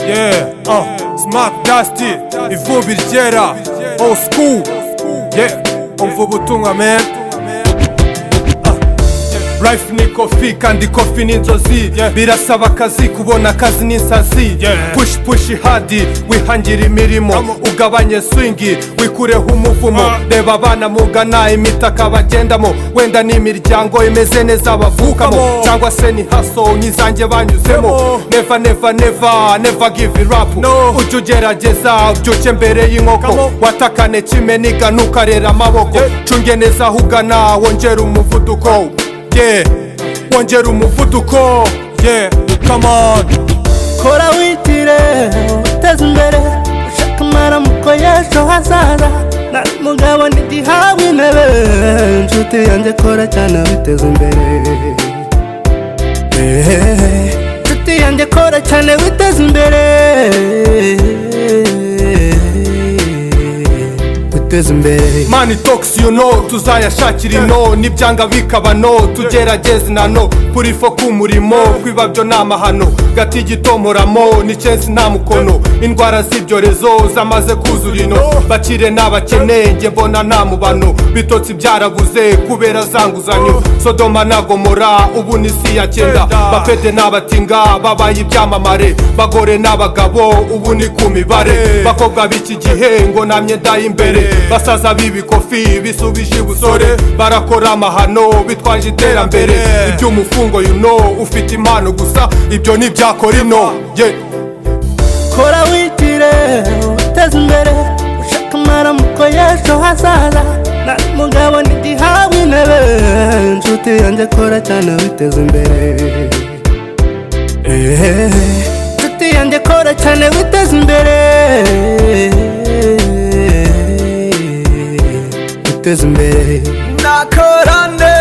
Smart Dusty, ivumbi ryera, old school, umva ubutumwa man. Life ni kofi kandi kofi ni inzozi, birasaba akazi kubona akazi ni insazi. Push hard wihangira imirimo, ugabanye swingi wikureho umuvumo. Reba abana mugana imitaka bagendamo, wenda ni imiryango imeze neza bavukamo, cyangwa se ni haso nk'izanjye banyuzemo. Never give it up, ujya ugerageza ubyuke mbere y'inkoko. Watakane kimeniga ntukarera amaboko, cunge neza aho ugana wongera umuvuduko. Wongera umuvuduko, come on. Kora witire uteze imbere, ushaka amaramuko y'ejo hazaza. Nari umugabo ntigihabwa intebe, nshuti yanjye kora cyane witeze imbere. Nshuti yanjye kora cyane witeze imbere. Money talks you know, tuzayashakira ino, nibyanga bikaba no, tugerageze nano. Kuri fo kumurimo, kwibabyo n'amahano, gati gitomoramo, ni chance nta mukono. Indwara z'ibyorezo zamaze kuzura ino, bakire n'abakene nge mbona nta mubano. Bitotsi byarabuze kubera zanguzanyo, Sodoma na Gomora ubu ni isi ya cyenda. Bapede n'abatinga babaye ibyamamare, bagore n'abagabo ubu ni ku mibare. Bakobwa b'iki gihe ngo nta myenda y'imbere, basaza b'ibikofi bisubije ubusore, barakora amahano bitwaje iterambere. Iby'umufungo you know, ufite impano gusa ibyo ntibyakora ino. Kora witire uteze imbere, ushaka amaramuko y'ejo hazaza. Nari umugabo ntigihabwa intebe, nshuti yanjye kora cyane witeze imbere. Nshuti yanjye kora cyane witeze imbere. Nakorane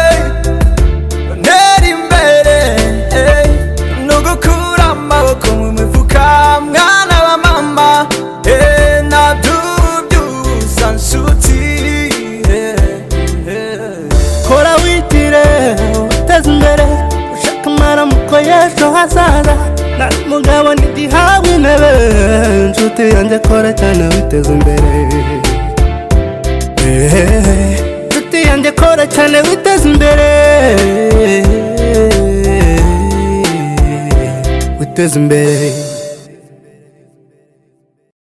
ntera imbere, no gukura amaboko mu mifuka mwana wa mama. Nadubyusa nshuti, kora witire uteze imbere, ushaka amaramuko y'ejo hazaza. Nari umugabo ntigihabwa intebe, nshuti yanjye kora cyane witeze imbere. Nshuti yanjye kora cyane witeze imbere. Witeze imbere.